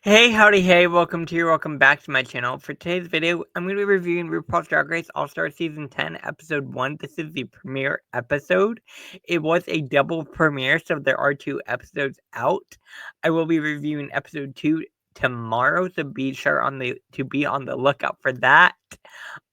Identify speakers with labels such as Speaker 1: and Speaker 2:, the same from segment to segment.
Speaker 1: Hey, howdy, hey, welcome back to my channel. For today's video, I'm going to be reviewing RuPaul's Drag Race All-Star Season 10, Episode 1. This is the premiere episode. It was a double premiere, so there are 2 episodes out. I will be reviewing Episode 2 tomorrow, so be sure to be on the lookout for that.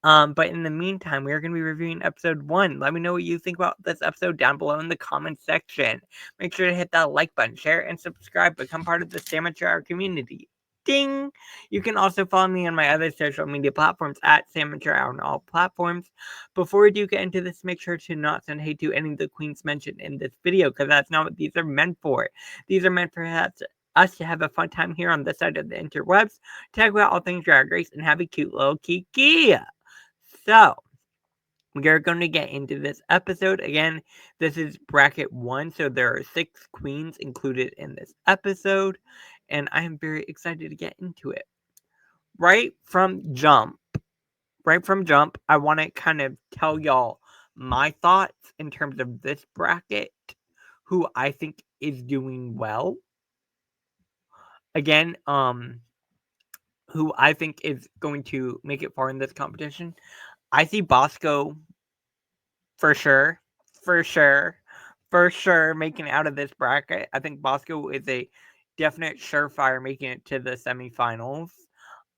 Speaker 1: But in the meantime, we are going to be reviewing Episode 1. Let me know what you think about this episode down below in the comment section. Make sure to hit that like button, share, and subscribe. Become part of the Samature community. Ding! You can also follow me on my other social media platforms at Samature on all platforms. Before we do get into this, make sure to not send hate to any of the queens mentioned in this video, because that's not what these are meant for. These are meant for us to have a fun time here on this side of the interwebs, talk about all things Drag Race, and have a cute little kiki. So, we are going to get into this episode. Again, this is bracket 1, so there are 6 queens included in this episode, and I am very excited to get into it. Right from jump, I want to kind of tell y'all my thoughts in terms of this bracket, who I think is doing well. Again, who I think is going to make it far in this competition. I see Bosco for sure, making it out of this bracket. I think Bosco is a definite surefire making it to the semifinals.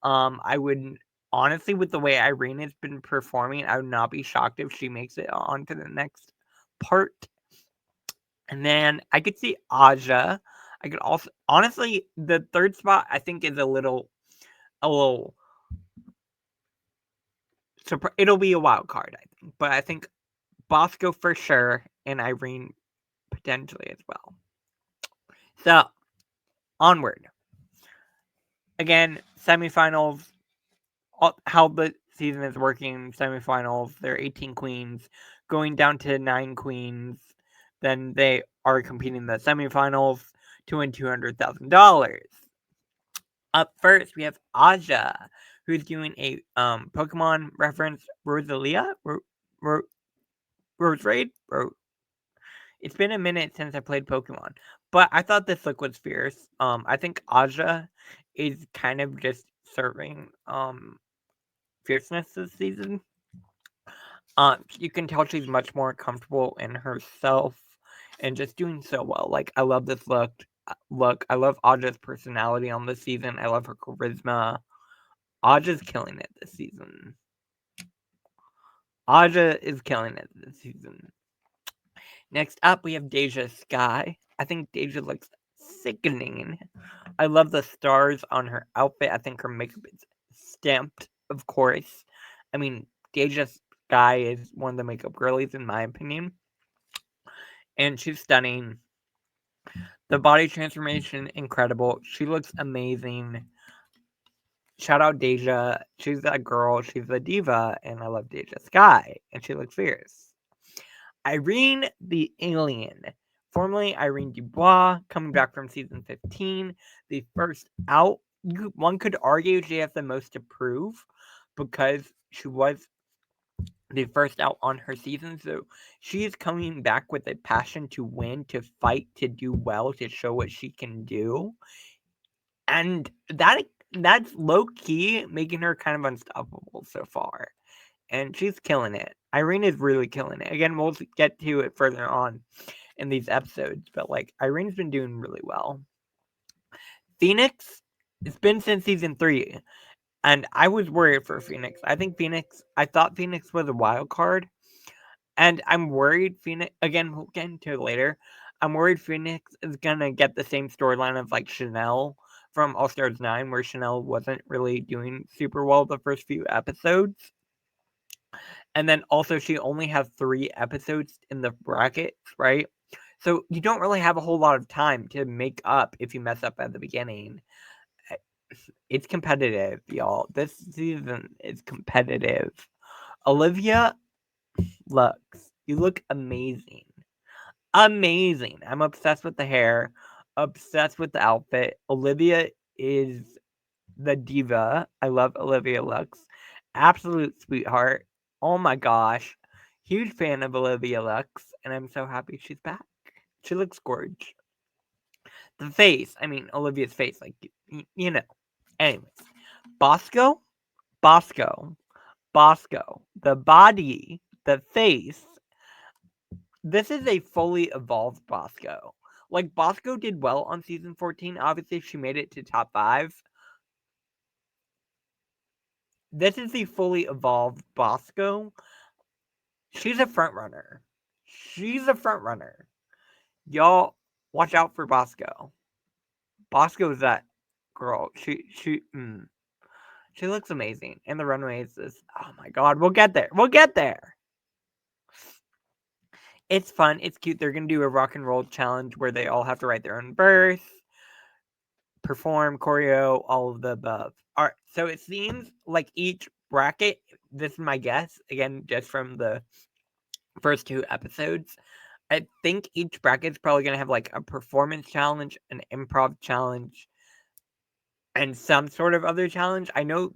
Speaker 1: I wouldn't honestly, with the way Irene has been performing, I would not be shocked if she makes it on to the next part. And then I could see Aja. I could also honestly, the third spot I think is a little it'll be a wild card, I think. But I think Bosco for sure and Irene potentially as well. So, onward. Again, semifinals, how the season is working, semifinals, there are 18 queens, going down to 9 queens, then they are competing in the semifinals to win $200,000. Up first, we have Aja, who's doing a Pokemon reference, Rosalia? Roserade? It's been a minute since I played Pokemon, but I thought this look was fierce. I think Aja is kind of just serving fierceness this season. You can tell she's much more comfortable in herself and just doing so well. Like, I love this look. I love Aja's personality on this season. I love her charisma. Aja's killing it this season. Aja is killing it this season. Next up, we have Deja Sky. I think Deja looks sickening. I love the stars on her outfit. I think her makeup is stamped, of course. I mean, Deja Sky is one of the makeup girlies, in my opinion. And she's stunning. The body transformation, incredible. She looks amazing. Shout out Deja. She's that girl. She's a diva. And I love Deja Sky. And she looks fierce. Irene the Alien, formerly Irene Dubois, coming back from season 15, the first out. One could argue she has the most to prove because she was the first out on her season, so she is coming back with a passion to win, to fight, to do well, to show what she can do, and that's low key making her kind of unstoppable so far. And she's killing it. Irene is really killing it. Again, we'll get to it further on in these episodes, but like Irene's been doing really well. Phoenix, it's been since season 3, and I was worried for Phoenix. I thought Phoenix was a wild card, and I'm worried Phoenix, again, we'll get into it later. I'm worried Phoenix is gonna get the same storyline of like Chanel from All Stars 9, where Chanel wasn't really doing super well the first few episodes. And then also she only has 3 episodes in the bracket, right? So you don't really have a whole lot of time to make up if you mess up at the beginning. It's competitive, y'all. This season is competitive. Olivia you look amazing. Amazing. I'm obsessed with the hair, obsessed with the outfit. Olivia is the diva. I love Olivia Lux. Absolute sweetheart. Oh my gosh. Huge fan of Olivia Lux, and I'm so happy she's back. She looks gorgeous. The face, I mean, Olivia's face, like, you know. Anyways, Bosco, Bosco, Bosco, the body, the face. This is a fully evolved Bosco. Like, Bosco did well on season 14. Obviously, she made it to top 5. This is the fully evolved Bosco. She's a front runner. She's a front runner. Y'all, watch out for Bosco. Bosco is that girl. She looks amazing. And the runways is, oh my god, we'll get there. We'll get there. It's fun. It's cute. They're going to do a rock and roll challenge where they all have to write their own verse, perform, choreo, all of the above. All right. So it seems like each bracket, this is my guess, again, just from the first 2 episodes, I think each bracket's probably going to have like a performance challenge, an improv challenge, and some sort of other challenge. I know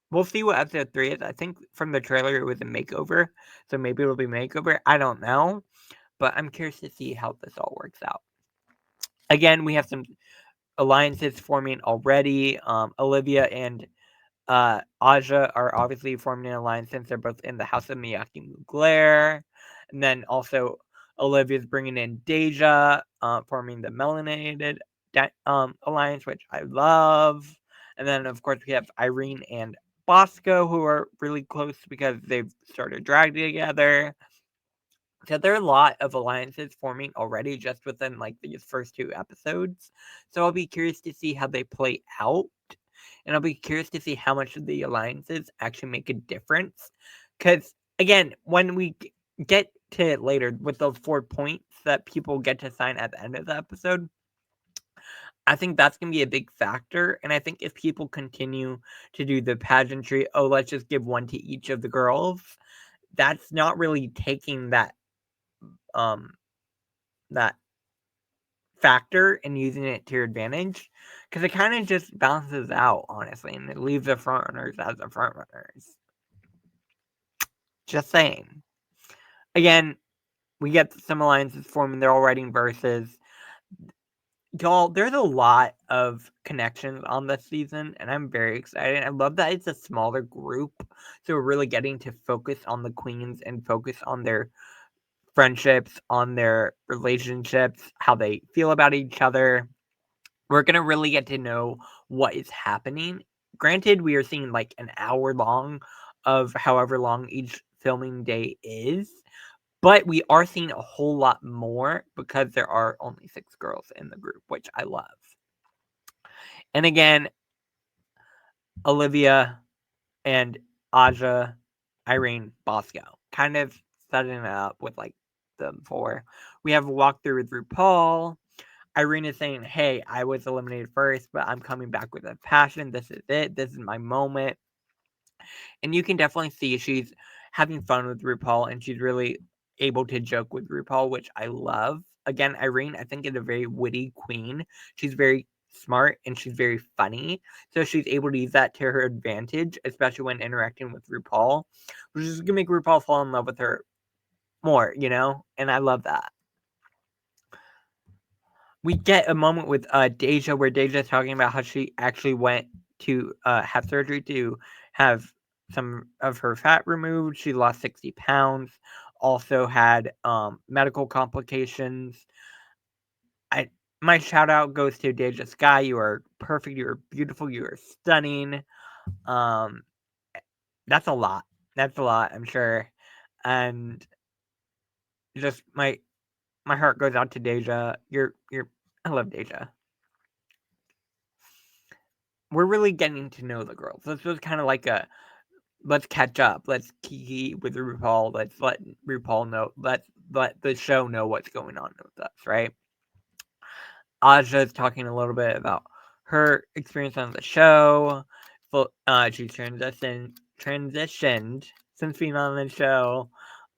Speaker 1: we'll see what episode 3 is. I think from the trailer it was a makeover, so maybe it'll be makeover. I don't know, but I'm curious to see how this all works out. Again, we have some alliances forming already. Olivia and Aja are obviously forming an alliance since they're both in the House of Miyaki Mugler. And then also Olivia's bringing in Deja, forming the Melanated alliance, which I love. And then, of course, we have Irene and Bosco, who are really close because they've started drag together. So there are a lot of alliances forming already just within like these first 2 episodes. So I'll be curious to see how they play out. And I'll be curious to see how much of the alliances actually make a difference. Because, again, when we get to it later with those 4 points that people get to sign at the end of the episode, I think that's going to be a big factor. And I think if people continue to do the pageantry, oh, let's just give one to each of the girls, that's not really taking that that factor and using it to your advantage, because it kind of just balances out, honestly, and it leaves the front runners as the front runners. Just saying. Again, we get some alliances forming. They're all writing verses. Y'all, there's a lot of connections on this season, and I'm very excited. I love that it's a smaller group, so we're really getting to focus on the queens and focus on their friendships, on their relationships, how they feel about each other. We're going to really get to know what is happening. Granted, we are seeing like an hour long of however long each filming day is, but we are seeing a whole lot more because there are only 6 girls in the group, which I love. And again, Olivia and Aja, Irene, Bosco, kind of setting it up with like the 4. We have a walkthrough with RuPaul. Irene is saying, hey, I was eliminated first, but I'm coming back with a passion. This is it. This is my moment. And you can definitely see she's having fun with RuPaul, and she's really able to joke with RuPaul, which I love. Again, Irene, I think, is a very witty queen. She's very smart and she's very funny. So she's able to use that to her advantage, especially when interacting with RuPaul, which is going to make RuPaul fall in love with her more, you know? And I love that. We get a moment with Deja where Deja is talking about how she actually went to have surgery to have some of her fat removed. She lost 60 pounds. Also had medical complications. My shout out goes to Deja Sky. You are perfect. You are beautiful. You are stunning. That's a lot. That's a lot, I'm sure. And just my heart goes out to Deja. I love Deja. We're really getting to know the girls. This was kind of like a let's catch up. Let's kiki with RuPaul. Let's let RuPaul know. Let's let the show know what's going on with us, right? Aja is talking a little bit about her experience on the show. She's transitioned since being on the show.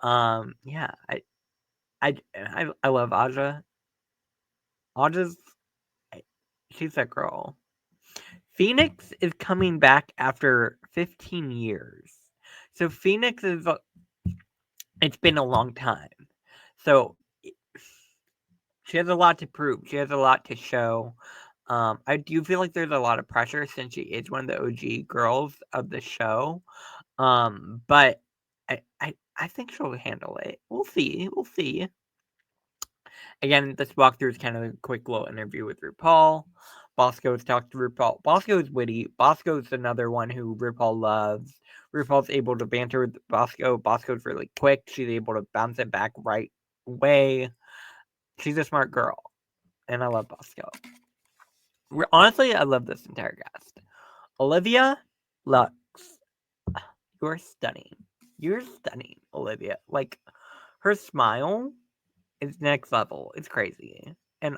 Speaker 1: Yeah, I love Aja. She's that girl. Phoenix is coming back after 15 years. So Phoenix it's been a long time. So she has a lot to prove. She has a lot to show. I do feel like there's a lot of pressure since she is one of the OG girls of the show. But I think she'll handle it. We'll see. We'll see. Again, this walkthrough is kind of a quick little interview with RuPaul. Bosco's talked to RuPaul. Bosco's witty. Bosco's another one who RuPaul loves. RuPaul's able to banter with Bosco. Bosco's really quick. She's able to bounce it back right away. She's a smart girl. And I love Bosco. Honestly, I love this entire cast. Olivia Lux. You're stunning. You're stunning, Olivia. Like, her smile is next level. It's crazy. And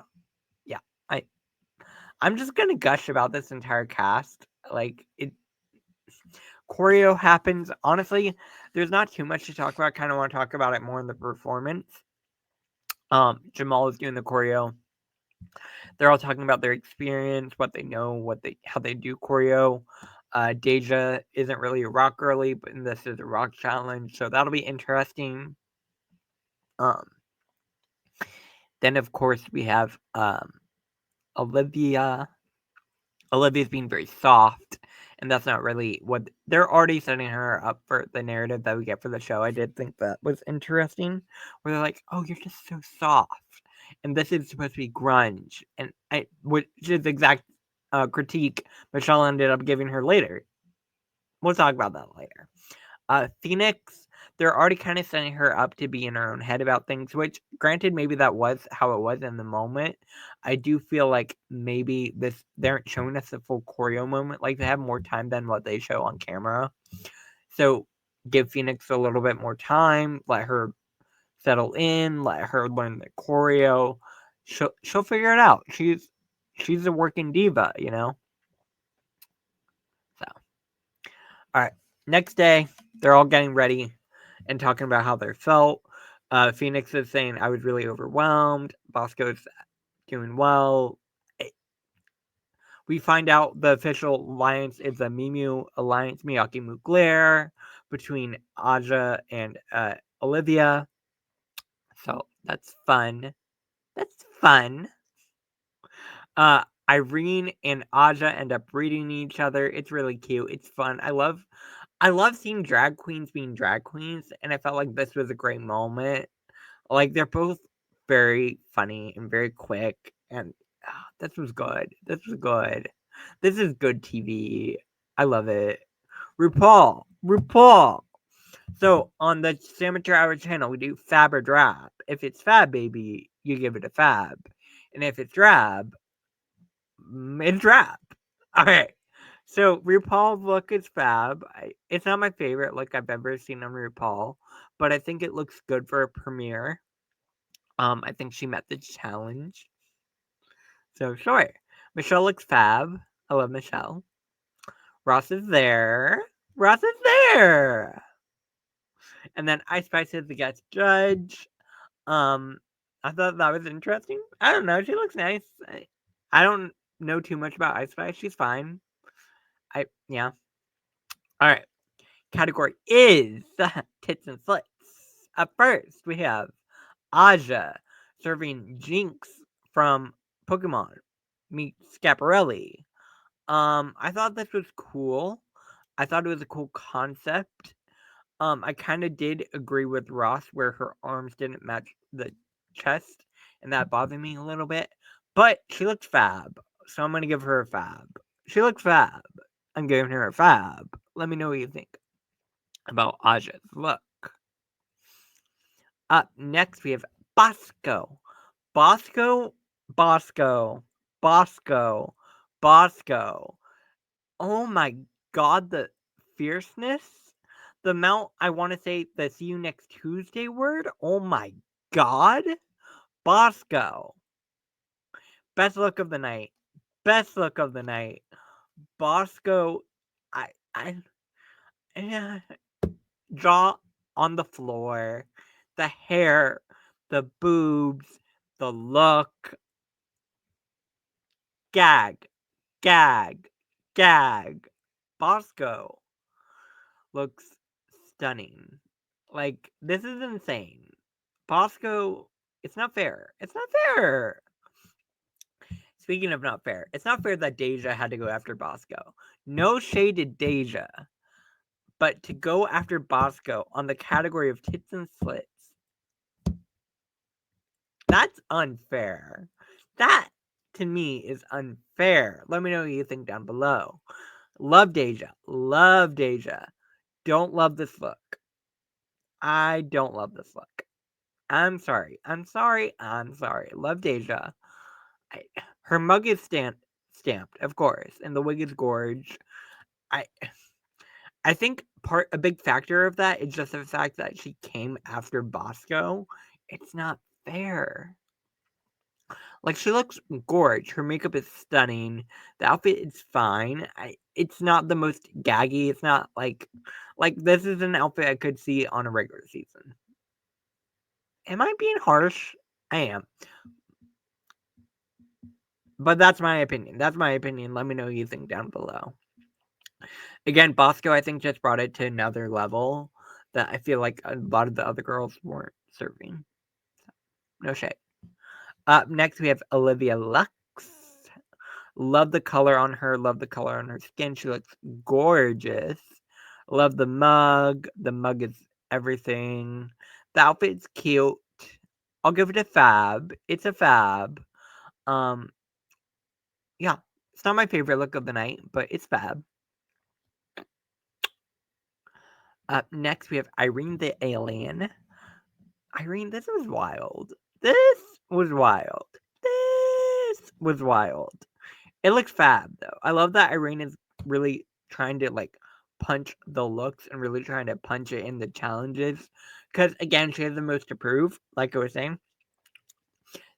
Speaker 1: yeah, I'm just gonna gush about this entire cast. Like, choreo happens. Honestly, there's not too much to talk about. I kind of want to talk about it more in the performance. Jamal is doing the choreo. They're all talking about their experience, what they know, how they do choreo. Deja isn't really a rock girly, but this is a rock challenge, so that'll be interesting. Then of course we have Olivia. Olivia's being very soft, and that's not really what they're already setting her up for the narrative that we get for the show. I did think that was interesting, where they're like, "Oh, you're just so soft," and this is supposed to be grunge, and which is the exact critique Michelle ended up giving her later. We'll talk about that later. Phoenix, they're already kind of setting her up to be in her own head about things, which, granted, maybe that was how it was in the moment. I do feel like maybe they aren't showing us the full choreo moment. Like, they have more time than what they show on camera. So, give Phoenix a little bit more time, let her settle in, let her learn the choreo. She'll figure it out. She's a working diva, you know? So, all right. Next day, they're all getting ready and talking about how they felt. Phoenix is saying, I was really overwhelmed. Bosco's doing well. We find out the official alliance is a Mimu alliance, Miyake Mugler, between Aja and Olivia. So that's fun. That's fun. Irene and Aja end up reading each other. It's really cute. It's fun. I love seeing drag queens being drag queens, and I felt like this was a great moment. Like, they're both very funny and very quick, and this was good. This was good. This is good TV. I love it. RuPaul. So on the Amateur Hour channel, we do fab or drab. If it's fab, baby, you give it a fab, and if it's drab, it's drab. Okay. So RuPaul's look is fab. It's not my favorite look I've ever seen on RuPaul, but I think it looks good for a premiere. I think she met the challenge. So sure. Michelle looks fab. I love Michelle. Ross is there. Ross is there. And then Ice Spice is the guest judge. I thought that was interesting. I don't know. She looks nice. I don't know too much about Ice Spice. She's fine. Yeah. All right. Category is tits and slits. Up first, we have Aja serving Jinx from Pokemon meet Scaparelli. I thought this was cool. I thought it was a cool concept. I kind of did agree with Ross where her arms didn't match the chest, and that bothered me a little bit. But she looked fab, so I'm gonna give her a fab. She looked fab. I'm giving her a fab. Let me know what you think about Aja's look. Up next, we have Bosco. Bosco, Bosco, Bosco, Bosco. Oh my god, the fierceness. The amount I want to say the see you next Tuesday word. Oh my god. Bosco. Best look of the night. Best look of the night. Bosco. I jaw on the floor. The hair. The boobs. The look. Gag. Gag. Gag. Bosco looks stunning. Like, this is insane. Bosco, it's not fair. It's not fair. speaking of not fair, it's not fair that Deja had to go after Bosco. No shade to Deja, but to go after Bosco on the category of tits and slits, that's unfair. That, to me, is unfair. Let me know what you think down below. Love Deja. Love Deja. Don't love this look. I don't love this look. I'm sorry. I'm sorry. I'm sorry. Love Deja. Her mug is stamped, of course, and the wig is gorge. I I think a big factor of that is just the fact that she came after Bosco. It's not fair. Like, she looks gorge. Her makeup is stunning. The outfit is fine. It's not the most gaggy. It's not like this is an outfit I could see on a regular season. Am I being harsh? I am. But that's my opinion. That's my opinion. Let me know what you think down below. Again, Bosco, I think, just brought it to another level that I feel like a lot of the other girls weren't serving. No shade. Up next, we have Olivia Lux. Love the color on her. Love the color on her skin. She looks gorgeous. Love the mug. The mug is everything. The outfit's cute. I'll give it a fab. It's a fab. Yeah. It's not my favorite look of the night, but it's fab. Up next, we have Irene the Alien. Irene, this was wild. This was wild. This was wild. It looks fab, though. I love that Irene is really trying to, like, punch the looks and really trying to punch it in the challenges. Because, again, she has the most to prove, like I was saying.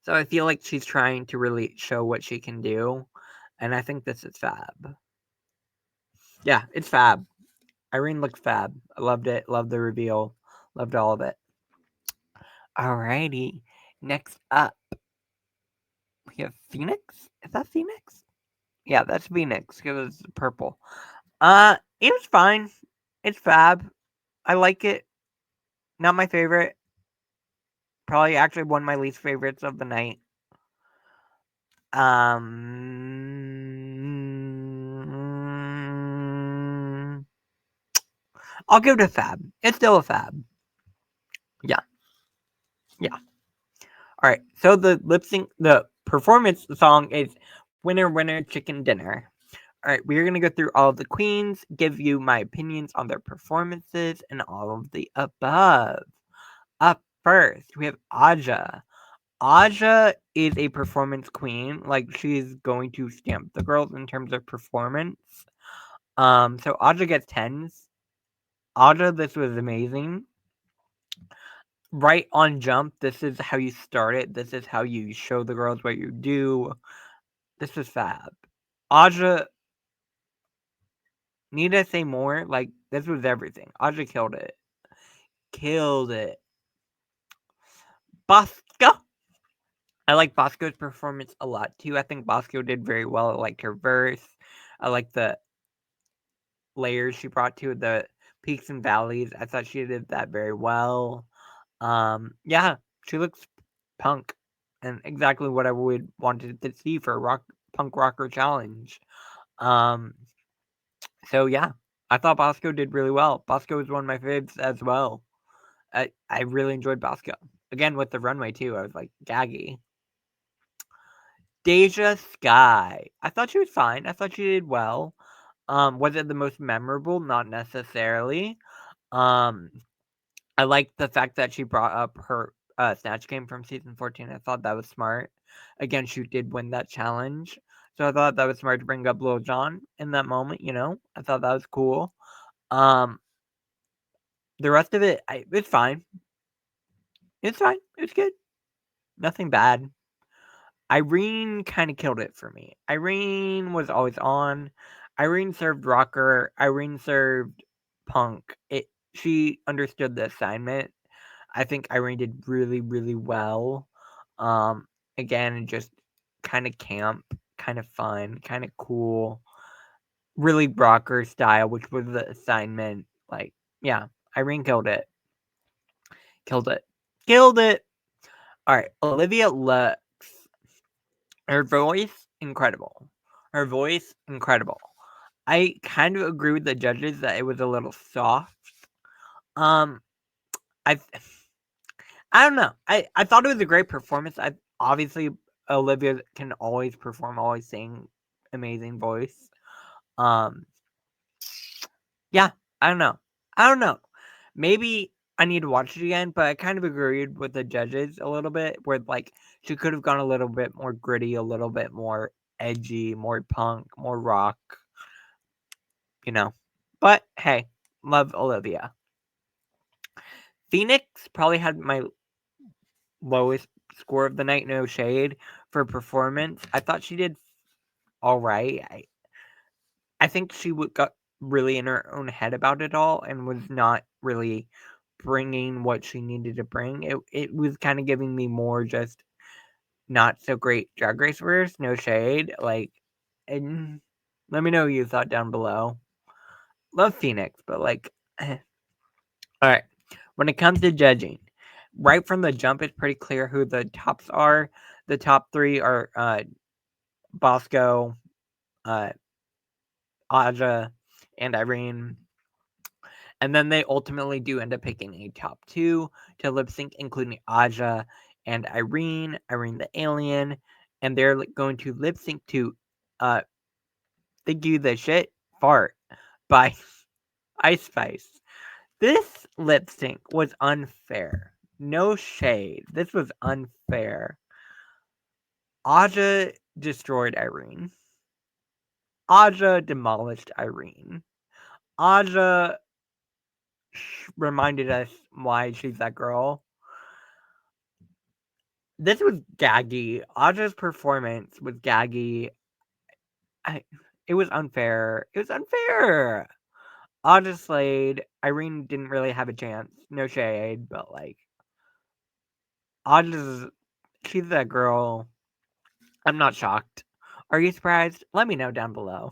Speaker 1: So I feel like she's trying to really show what she can do. And I think this is fab. Yeah, it's fab. Irene looks fab. I loved it. Loved the reveal. Loved all of it. Alrighty. Next up, we have Phoenix. Is that Phoenix? Yeah, that's Phoenix because it's purple. It was fine. It's fab. I like it. Not my favorite. Probably actually one of my least favorites of the night. I'll give it a fab. It's still a fab. Yeah. Yeah. Alright, so the lip sync, the performance song is Winner, Winner, Chicken Dinner. Alright, we're going to go through all of the queens, give you my opinions on their performances, and all of the above. Up first, we have Aja. Aja is a performance queen. Like, she's going to stamp the girls in terms of performance. So Aja gets 10s. Aja, this was amazing. Right on jump, this is how you start it. This is how you show the girls what you do. This is fab. Aja, need I say more? Like, this was everything. Aja killed it. Killed it. Bosco. I like Bosco's performance a lot too. I think Bosco did very well. I liked her verse. I like the layers she brought to the peaks and valleys. I thought she did that very well. Yeah, she looks punk and exactly what I would wanted to see for a punk rocker challenge. So yeah, I thought Bosco did really well. Bosco was one of my faves as well. I really enjoyed Bosco. Again with the runway too. I was like gaggy. Deja Sky. I thought she was fine. I thought she did well. Was it the most memorable? Not necessarily. I liked the fact that she brought up her Snatch Game from season 14. I thought that was smart. Again, she did win that challenge. So I thought that was smart to bring up Lil Jon in that moment, you know? I thought that was cool. The rest of it, it's fine. It's fine. It's good. Nothing bad. Irene kind of killed it for me. Irene was always on. Irene served rocker. Irene served punk. She understood the assignment. I think Irene did really, really well. Again, just kind of camp, kind of fun, kind of cool. Really rocker style, which was the assignment. Like, yeah, Irene killed it. Killed it. Killed it. All right, Olivia Lux. Her voice incredible. Her voice, incredible. I kind of agree with the judges that it was a little soft. Um, I I don't know. I thought it was a great performance. Obviously Olivia can always perform, always sing, amazing voice. Um, yeah, I don't know. I don't know. Maybe I need to watch it again, but I kind of agreed with the judges a little bit, where like she could have gone a little bit more gritty, a little bit more edgy, more punk, more rock, you know. But hey, love Olivia. Phoenix probably had my lowest score of the night, no shade, for performance. I thought she did all right. I think she got really in her own head about it all and was not really bringing what she needed to bring. It was kind of giving me more just not so great Drag Race verse, no shade. Like, and let me know what you thought down below. Love Phoenix, but like, all right. When it comes to judging, right from the jump, it's pretty clear who the tops are. The top three are Bosco, uh, Aja, and Irene. And then they ultimately do end up picking a top two to lip sync, including Aja and Irene, Irene the alien. And they're going to lip sync to Thank You the Shit Fart by Ice Spice. This lip sync was unfair. No shade. This was unfair. Aja destroyed Irene. Aja demolished Irene. Aja reminded us why she's that girl. This was gaggy. Aja's performance was gaggy. It was unfair. It was unfair. Aja slayed. Irene didn't really have a chance. No shade, but like Aja's she's that girl. I'm not shocked. Are you surprised? Let me know down below.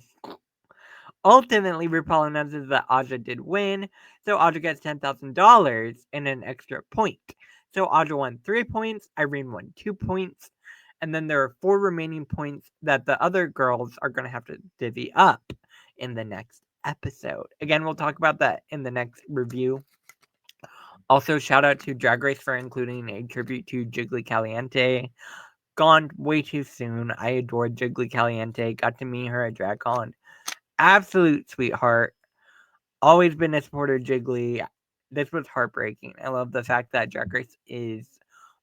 Speaker 1: Ultimately, RuPaul announces that Aja did win, so Aja gets $10,000 and an extra point. So Aja won 3 points, Irene won 2 points, and then there are 4 remaining points that the other girls are going to have to divvy up in the next episode. Again, we'll talk about that in the next review. Also, shout out to Drag Race for including a tribute to Jiggly Caliente. Gone way too soon. I adored Jiggly Caliente. Got to meet her at DragCon. Absolute sweetheart. Always been a supporter of Jiggly. This was heartbreaking. I love the fact that Drag Race is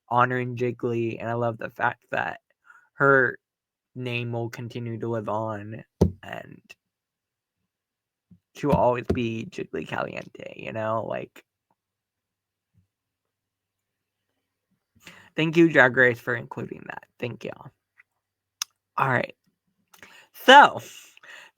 Speaker 1: honoring Jiggly, and I love the fact that her name will continue to live on, and she will always be Jiggly Caliente, you know? Like, thank you, Drag Race, for including that. Thank you. All right. So,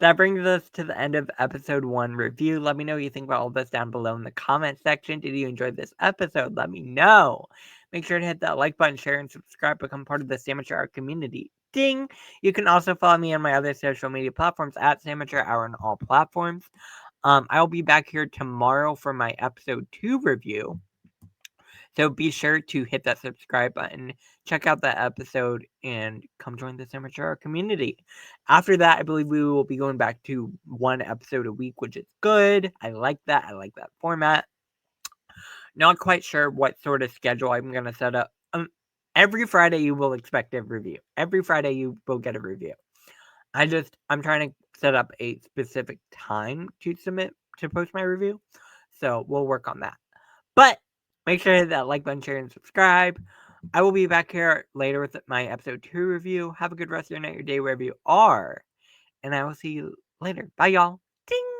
Speaker 1: that brings us to the end of episode 1 review. Let me know what you think about all this down below in the comment section. Did you enjoy this episode? Let me know. Make sure to hit that like button, share, and subscribe. Become part of the Sandwich Hour community. Ding! You can also follow me on my other social media platforms at Sandwich Hour on all platforms. I'll be back here tomorrow for my episode 2 review. So be sure to hit that subscribe button, check out that episode, and come join the Amateur community. After that, I believe we will be going back to 1 episode a week, which is good. I like that. I like that format. Not quite sure what sort of schedule I'm going to set up. Every Friday you will expect a review. Every Friday you will get a review. I'm trying to set up a specific time to post my review. So we'll work on that. But make sure to hit that like button, share, and subscribe. I will be back here later with my episode 2 review. Have a good rest of your night, your day, wherever you are. And I will see you later. Bye, y'all. Ding!